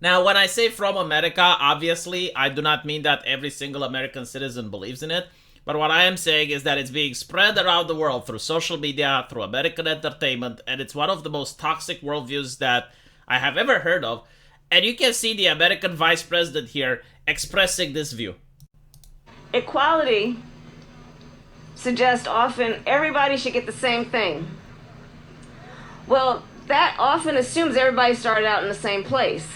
Now, when I say from America, obviously, I do not mean that every single American citizen believes in it. But what I am saying is that it's being spread around the world through social media, through American entertainment, and it's one of the most toxic worldviews that I have ever heard of. And you can see the American vice president here expressing this view. Equality suggests often everybody should get the same thing. Well, that often assumes everybody started out in the same place,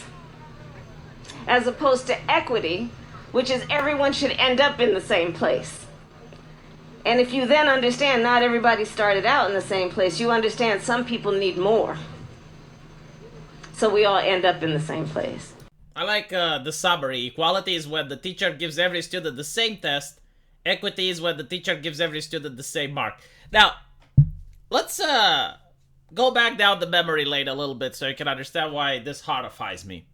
as opposed to equity, which is everyone should end up in the same place. And if you then understand not everybody started out in the same place, you understand some people need more. So we all end up in the same place. I like the summary. Equality is when the teacher gives every student the same test. Equity is when the teacher gives every student the same mark. Now, let's go back down the memory lane a little bit so you can understand why this horrifies me.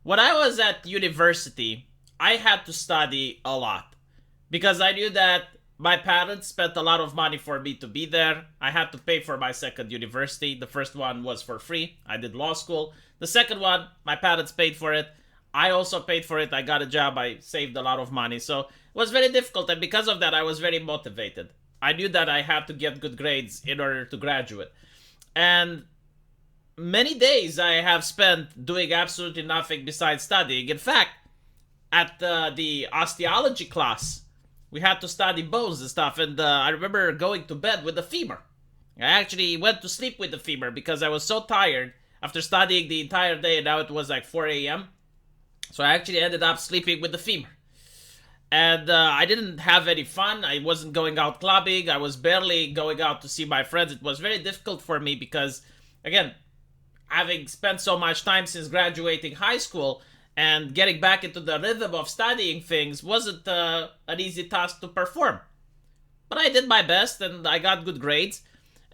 When I was at university, I had to study a lot because I knew that my parents spent a lot of money for me to be there. I had to pay for my second university. The first one was for free. I did law school. The second one, my parents paid for it. I also paid for it. I got a job. I saved a lot of money. So it was very difficult. And because of that, I was very motivated. I knew that I had to get good grades in order to graduate. And many days I have spent doing absolutely nothing besides studying. In fact, at the osteology class, we had to study bones and stuff. And I remember going to bed with a femur. I actually went to sleep with the femur because I was so tired after studying the entire day. And now it was like 4 a.m. So I actually ended up sleeping with the femur. And I didn't have any fun. I wasn't going out clubbing. I was barely going out to see my friends. It was very difficult for me because, again, having spent so much time since graduating high school and getting back into the rhythm of studying things wasn't an easy task to perform. But I did my best and I got good grades.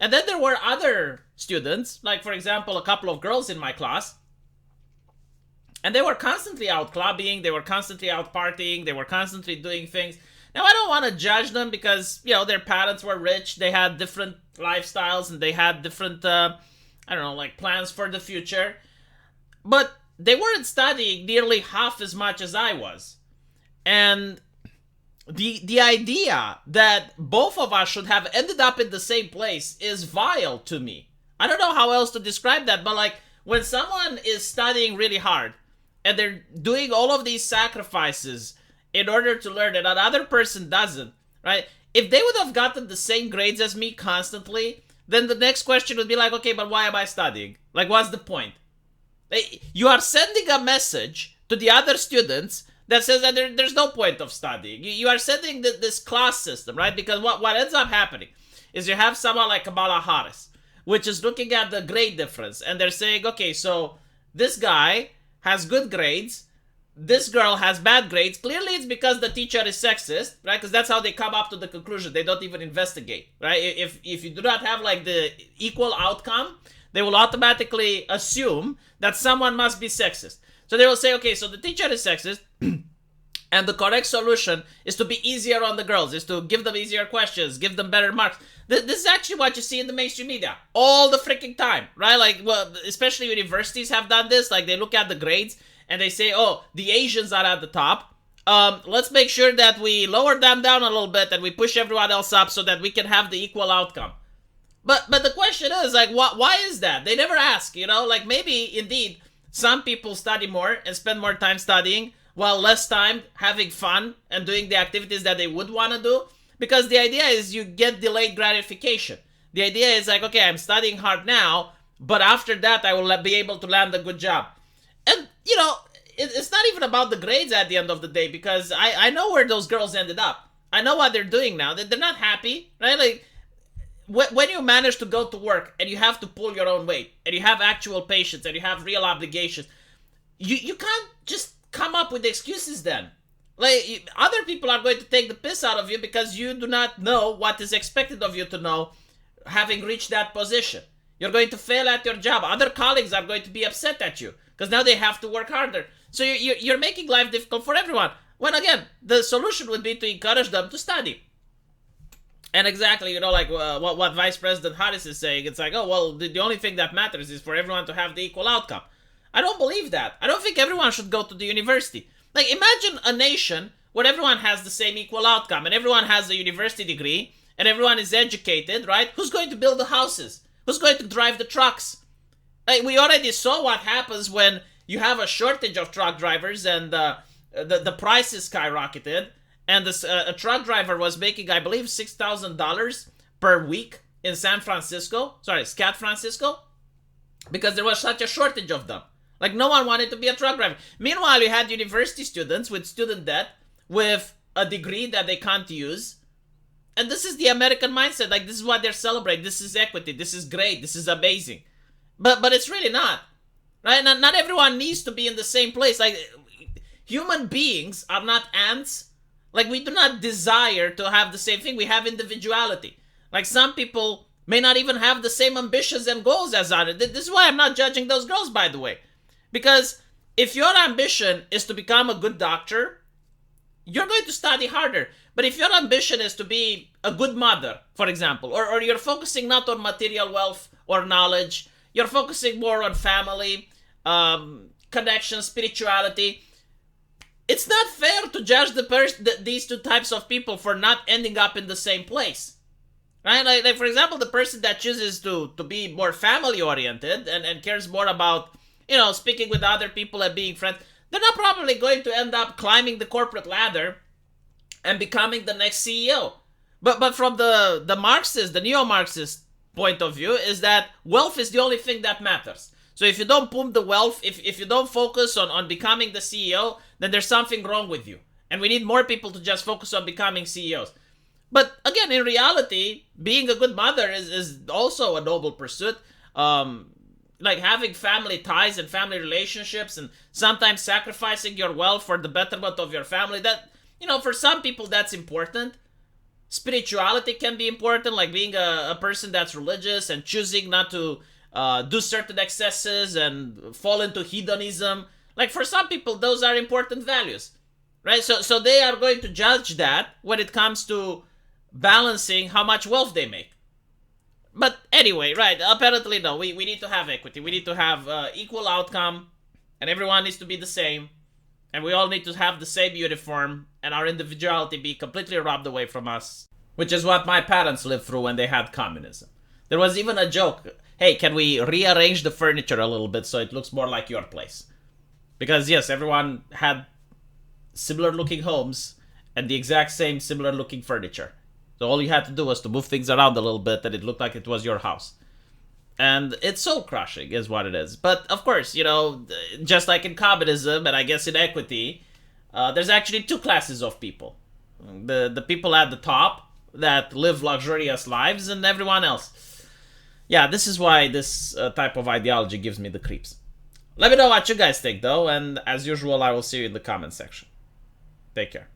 And then there were other students, like for example, a couple of girls in my class. And they were constantly out clubbing, they were constantly out partying, they were constantly doing things. Now, I don't want to judge them because, you know, their parents were rich, they had different lifestyles, and they had different, I don't know, like plans for the future. But they weren't studying nearly half as much as I was. And the idea that both of us should have ended up in the same place is vile to me. I don't know how else to describe that, but like when someone is studying really hard, and they're doing all of these sacrifices in order to learn and another person doesn't, right? If they would have gotten the same grades as me constantly, then the next question would be like, okay, but why am I studying? Like, what's the point? You are sending a message to the other students that says that there's no point of studying. You are sending this class system, right? Because what ends up happening is you have someone like Kamala Harris, which is looking at the grade difference, and they're saying, okay, so this guy has good grades, this girl has bad grades. Clearly it's because the teacher is sexist, right? Because that's how they come up to the conclusion. They don't even investigate, right? If you do not have like the equal outcome, they will automatically assume that someone must be sexist. So they will say, okay, so the teacher is sexist, and the correct solution is to be easier on the girls, is to give them easier questions, give them better marks. This is actually what you see in the mainstream media all the freaking time, right? Like, well, especially universities have done this. Like, they look at the grades and they say, oh, the Asians are at the top. Let's make sure that we lower them down a little bit and we push everyone else up so that we can have the equal outcome. But the question is, like, why is that? They never ask, you know? Like, maybe, indeed, some people study more and spend more time studying while less time having fun and doing the activities that they would want to do. Because the idea is you get delayed gratification. The idea is like, okay, I'm studying hard now, but after that I will be able to land a good job. And, you know, it's not even about the grades at the end of the day, because I know where those girls ended up. I know what they're doing now. They're not happy, right? Like, when you manage to go to work and you have to pull your own weight, and you have actual patients, and you have real obligations, you can't just come up with excuses then. Like, other people are going to take the piss out of you because you do not know what is expected of you to know, having reached that position. You're going to fail at your job. Other colleagues are going to be upset at you because now they have to work harder. So you're making life difficult for everyone. When again, the solution would be to encourage them to study. And exactly, you know, like what Vice President Harris is saying, it's like, oh, well, the only thing that matters is for everyone to have the equal outcome. I don't believe that. I don't think everyone should go to the university. Like, imagine a nation where everyone has the same equal outcome and everyone has a university degree and everyone is educated, right? Who's going to build the houses? Who's going to drive the trucks? Like, we already saw what happens when you have a shortage of truck drivers and the prices skyrocketed, and a truck driver was making, I believe, $6,000 per week in Scat Francisco, because there was such a shortage of them. Like, no one wanted to be a truck driver. Meanwhile, you had university students with student debt, with a degree that they can't use. And this is the American mindset. Like, this is what they're celebrating. This is equity. This is great. This is amazing. But it's really not. Right? Not everyone needs to be in the same place. Like, human beings are not ants. Like, we do not desire to have the same thing. We have individuality. Like, some people may not even have the same ambitions and goals as others. This is why I'm not judging those girls, by the way. Because if your ambition is to become a good doctor, you're going to study harder. But if your ambition is to be a good mother, for example, or you're focusing not on material wealth or knowledge, you're focusing more on family, connection, spirituality, it's not fair to judge these two types of people for not ending up in the same place. Right? Like, for example, the person that chooses to be more family-oriented and cares more about, speaking with other people and being friends, they're not probably going to end up climbing the corporate ladder and becoming the next CEO. But from the Marxist, the neo-Marxist point of view, is that wealth is the only thing that matters. So if you don't boom the wealth, if you don't focus on becoming the CEO, then there's something wrong with you. And we need more people to just focus on becoming CEOs. But again, in reality, being a good mother is also a noble pursuit. Like having family ties and family relationships, and sometimes sacrificing your wealth for the betterment of your family. That, for some people that's important. Spirituality can be important, like being a person that's religious and choosing not to do certain excesses and fall into hedonism. Like, for some people, those are important values, right? So they are going to judge that when it comes to balancing how much wealth they make. But anyway, right, apparently, no, we need to have equity. We need to have equal outcome, and everyone needs to be the same, and we all need to have the same uniform, and our individuality be completely robbed away from us, which is what my parents lived through when they had communism. There was even a joke, hey, can we rearrange the furniture a little bit so it looks more like your place? Because yes, everyone had similar looking homes and the exact same similar looking furniture. So all you had to do was to move things around a little bit and it looked like it was your house. And it's soul crushing is what it is. But of course, just like in communism and I guess in equity, there's actually two classes of people. The people at the top that live luxurious lives and everyone else. Yeah, this is why this type of ideology gives me the creeps. Let me know what you guys think though, and as usual, I will see you in the comment section. Take care.